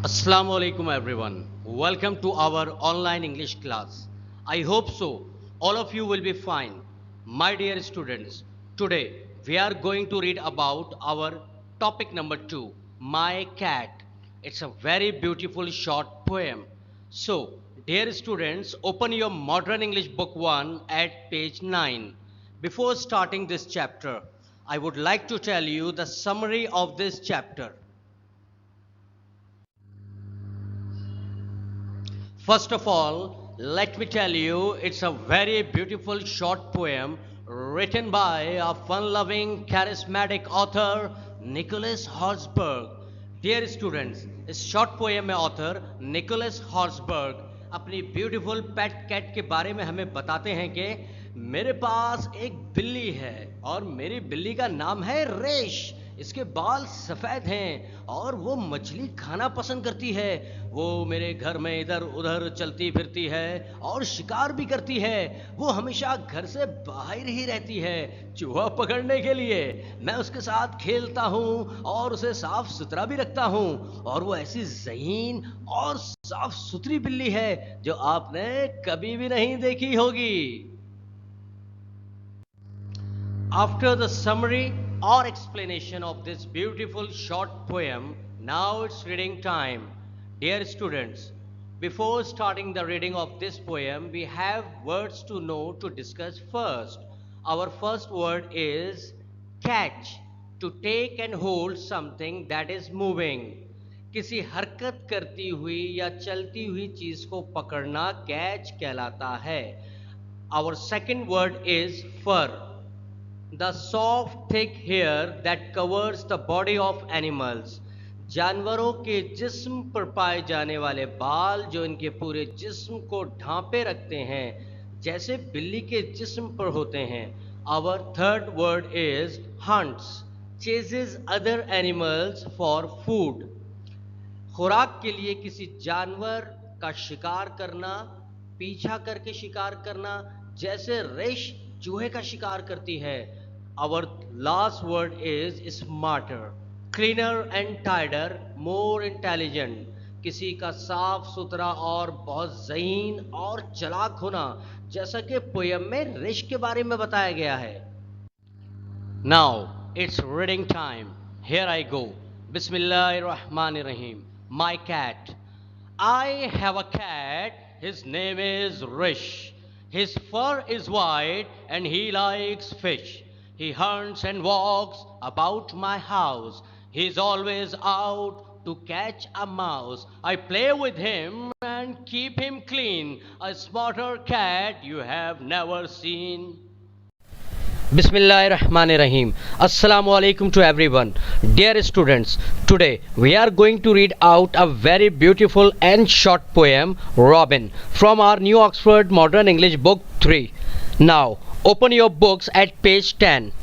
Assalamu alaikum everyone. Welcome to our online English class. I hope so. All of you will be fine. My dear students, today we are going to read about our topic number 2, My Cat. It's a very beautiful short poem. So, dear students, open your Modern English Book 1 at page 9. Before starting this chapter, I would like to tell you the summary of this chapter. First of all, let me tell you, it's a very beautiful short poem written by a fun-loving, charismatic author, Nicholas Horsburgh. Dear students, इस short poem में author Nicholas Horsburgh अपनी beautiful pet cat के बारे में हमें बताते हैं कि मेरे पास एक बिल्ली है और मेरी बिल्ली का नाम है रेश। इसके बाल सफ़ेद हैं और वो मछली खाना पसंद करती है। वो मेरे घर में इधर उधर चलती फिरती है और शिकार भी करती है। वो हमेशा घर से बाहर ही रहती है चूहा पकड़ने के लिए। मैं उसके साथ खेलता हूँ और उसे साफ सुथरा भी रखता हूँ और वो ऐसी ज़हीन और साफ सुथरी बिल्ली है जो आपने कभी भी नहीं देखी होगी। After the summary or explanation of this beautiful short poem, now it's reading time. Dear students, before starting the reading of this poem, we have words to know to discuss first. Our first word is catch, to take and hold something that is moving. किसी हरकत करती हुई या चलती हुई चीज को पकड़ना कैच कहलाता है। Our second word is fur. The soft thick hair that covers the body of animals. जानवरों के जिस्म पर पाए जाने वाले बाल जो इनके पूरे जिस्म को ढांपे रखते हैं जैसे बिल्ली के जिस्म पर होते हैं। Our third word is hunts. Chases other animals for food. खुराक के लिए किसी जानवर का शिकार करना, पीछा करके शिकार करना, जैसे रेश चूहे का शिकार करती है। Our last word is smarter, cleaner and tidier, more intelligent. किसी का साफ सुथरा और बहुत ज़हीन और चालाक होना, जैसा कि पोयम में रेश के बारे में बताया गया है। Now it's reading time. Here I go. Bismillahirrahmanirrahim. My cat. I have a cat. His name is Rish. His fur is white and he likes fish. He hunts and walks about my house. He's always out to catch a mouse. I play with him and keep him clean. A smarter cat you have never seen. Bismillahirrahmanirrahim. Assalamu alaikum to everyone. Dear students, today we are going to read out a very beautiful and short poem, Robin, from our New Oxford Modern English Book 3. Now, open your books at page 10.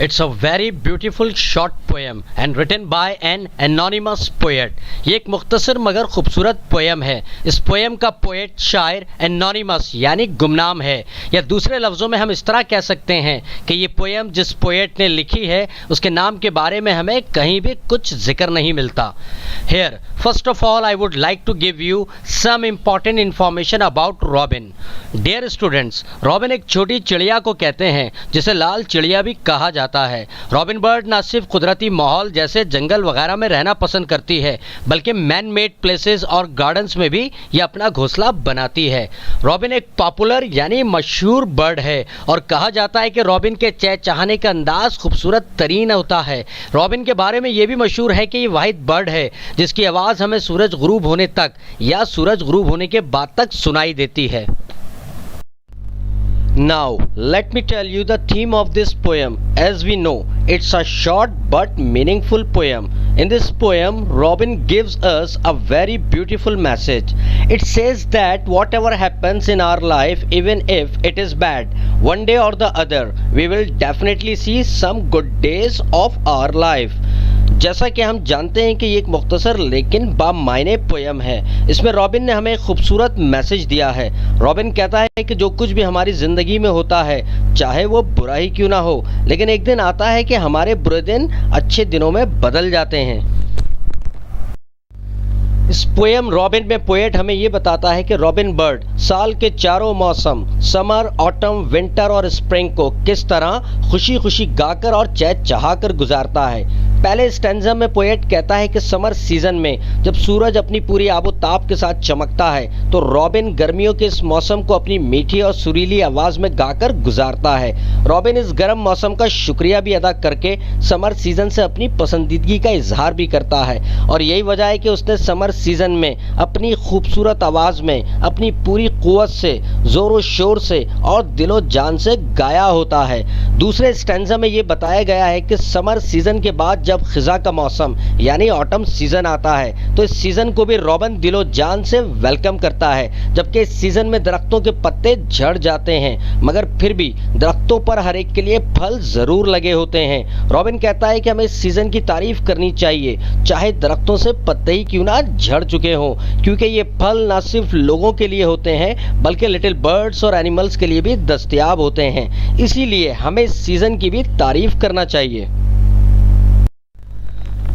It's a very beautiful short poem and written by an anonymous poet. ये एक मुख्तसर मगर खूबसूरत poem है। इस poem का poet शायर anonymous यानी गुमनाम है, या दूसरे लफ्ज़ों में हम इस तरह कह सकते हैं कि ये पोएम जिस पोएट ने लिखी है उसके नाम के बारे में हमें कहीं भी कुछ जिक्र नहीं मिलता। Here, first of all, I would like to give you some important information about Robin. Dear students, Robin एक छोटी चिड़िया को कहते हैं जिसे लाल चिड़िया भी कहा जाता है। रॉबिन बर्ड न सिर्फ कुदरती माहौल जैसे जंगल वगैरह में रहना पसंद करती है बल्कि मैन मेड प्लेसेस और गार्डन्स में भी ये अपना घोंसला बनाती है। रॉबिन एक पॉपुलर यानी मशहूर बर्ड है और कहा जाता है कि रॉबिन के चहचहाने का अंदाज खूबसूरत तरीन होता है। रॉबिन के बारे में ये भी मशहूर है कि ये वाहिद बर्ड है जिसकी आवाज़ हमें सूरज गुरूब होने तक या सूरज गुरूब होने के बाद तक सुनाई देती है। Now, let me tell you the theme of this poem. As we know, it's a short but meaningful poem. In this poem, Robin gives us a very beautiful message. It says that whatever happens in our life, even if it is bad, one day or the other, we will definitely see some good days of our life. जैसा कि हम जानते हैं कि ये एक मुख्तसर लेकिन बामायने पोयम है। इसमें रॉबिन ने हमें एक खूबसूरत मैसेज दिया है। रॉबिन कहता है कि जो कुछ भी हमारी ज़िंदगी में होता है चाहे वो बुरा ही क्यों ना हो, लेकिन एक दिन आता है कि हमारे बुरे दिन अच्छे दिनों में बदल जाते हैं। इस पोएम रॉबिन में पोएट हमें ये बताता है कि रॉबिन बर्ड साल के चारों मौसम समर, ऑटम, विंटर और स्प्रिंग को किस तरह खुशी खुशी गाकर और चहचहाकर गुजारता है। पहले स्टैंजा में पोएट कहता है कि समर सीजन में जब सूरज अपनी पूरी आबोताब के साथ चमकता है तो रॉबिन गर्मियों के इस मौसम को अपनी मीठी और सुरीली आवाज में गाकर गुजारता है। रॉबिन इस गर्म मौसम का शुक्रिया भी अदा करके समर सीजन से अपनी पसंदीदगी का इजहार भी करता है और यही वजह है कि उसने समर सीजन में अपनी खूबसूरत आवाज में अपनी पूरी कुव्वत से, जोरों शोर से और दिलो जान से गाया होता है। दूसरे स्टैंजा में ये बताया गया है कि समर सीजन के बाद जब खिजा का मौसम यानी ऑटम सीजन आता है तो इस सीजन को भी रॉबिन दिलो जान से वेलकम करता है। जबकि इस सीजन में दरख्तों के पत्ते झड़ जाते हैं मगर फिर भी दरख्तों पर हर एक के लिए फल जरूर लगे होते हैं। रॉबिन कहता है कि हमें इस सीजन की तारीफ करनी चाहिए चाहे दरख्तों से पत्ते ही क्यों ना झड़ चुके हों, क्योंकि ये फल ना सिर्फ लोगों के लिए होते हैं बल्कि लिटिल बर्ड्स और एनिमल्स के लिए भी दस्तयाब होते हैं। इसीलिए हमें इस सीजन की भी तारीफ करना चाहिए।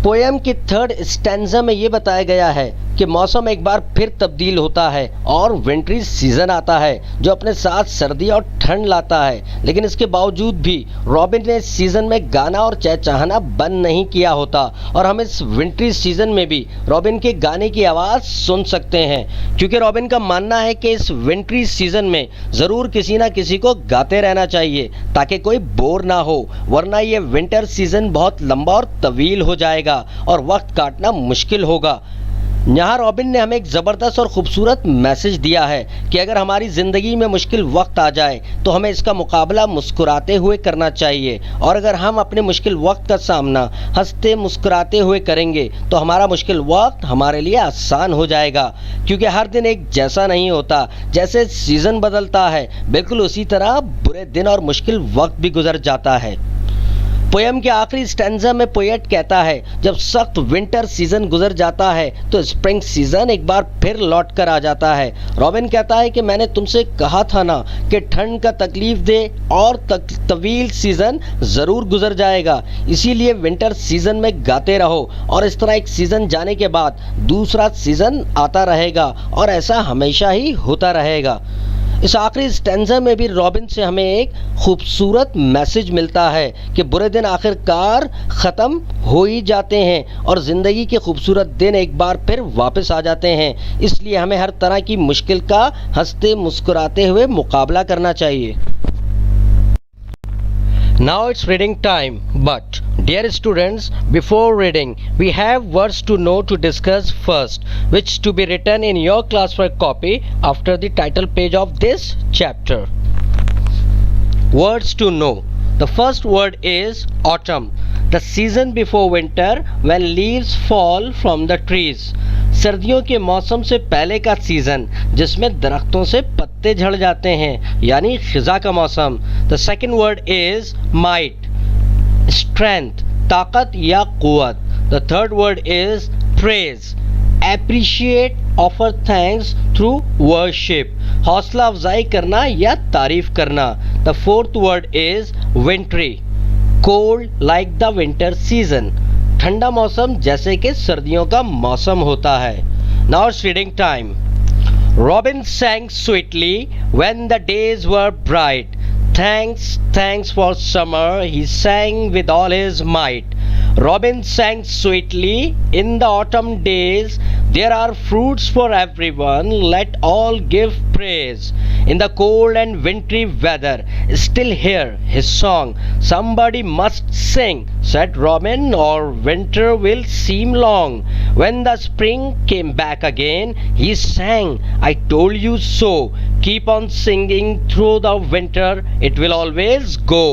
पोएम की थर्ड स्टैंजा में ये बताया गया है कि मौसम एक बार फिर तब्दील होता है और विंटरी सीजन आता है जो अपने साथ सर्दी और ठंड लाता है, लेकिन इसके बावजूद भी रॉबिन ने इस सीजन में गाना और चहचहाना बंद नहीं किया होता और हम इस विंटरी सीजन में भी रॉबिन के गाने की आवाज़ सुन सकते हैं, क्योंकि रॉबिन का मानना है कि इस विंटरी सीजन में ज़रूर किसी ना किसी को गाते रहना चाहिए ताकि कोई बोर ना हो, वरना ये विंटर सीजन बहुत लंबा और तवील हो जाएगा और वक्त काटना मुश्किल होगा। यहाँ रॉबिन ने हमें एक ज़बरदस्त और ख़ूबसूरत मैसेज दिया है कि अगर हमारी ज़िंदगी में मुश्किल वक्त आ जाए तो हमें इसका मुकाबला मुस्कुराते हुए करना चाहिए और अगर हम अपने मुश्किल वक्त का सामना हंसते मुस्कुराते हुए करेंगे तो हमारा मुश्किल वक्त हमारे लिए आसान हो जाएगा, क्योंकि हर दिन एक जैसा नहीं होता। जैसे सीज़न बदलता है बिल्कुल उसी तरह बुरे दिन और मुश्किल वक्त भी गुजर जाता है। पोएम के आखिरी स्टैंजा में पोएट कहता है जब सख्त विंटर सीजन गुजर जाता है तो स्प्रिंग सीजन एक बार फिर लौट कर आ जाता है। रॉबिन कहता है कि मैंने तुमसे कहा था ना कि ठंड का तकलीफ दे और तवील सीजन ज़रूर गुजर जाएगा, इसीलिए विंटर सीजन में गाते रहो और इस तरह एक सीजन जाने के बाद दूसरा सीजन आता रहेगा और ऐसा हमेशा ही होता रहेगा। इस आखिरी स्टैंजा में भी रॉबिन से हमें एक खूबसूरत मैसेज मिलता है कि बुरे दिन आखिरकार ख़त्म हो ही जाते हैं और ज़िंदगी के खूबसूरत दिन एक बार फिर वापस आ जाते हैं, इसलिए हमें हर तरह की मुश्किल का हंसते मुस्कुराते हुए मुकाबला करना चाहिए। Now it's reading time, but dear students, before reading, we have words to know to discuss first, which to be written in your classwork copy after the title page of this chapter. Words to know. The first word is autumn, the season before winter when leaves fall from the trees. सर्दियों के मौसम से पहले का season जिसमें दरख्तों से पत्ते झड़ जाते हैं यानी खिजा का मौसम। The second word is might, strength, ताकत या कुव्वत। The third word is praise, appreciate, offer thanks through worship, हौसला अफजाई करना या तारीफ करना। The fourth word is wintry, cold like the winter season, ठंडा मौसम जैसे कि सर्दियों का मौसम होता है। Now it's reading time. Robin sang sweetly when the days were bright. Thanks, thanks for summer, he sang with all his might. Robin sang sweetly in the autumn days. There are fruits for everyone, let all give praise. In the cold and wintry weather, still hear his song. Somebody must sing, said Robin, or winter will seem long. When the spring came back again, he sang, I told you so. Keep on singing through the winter, it will always go.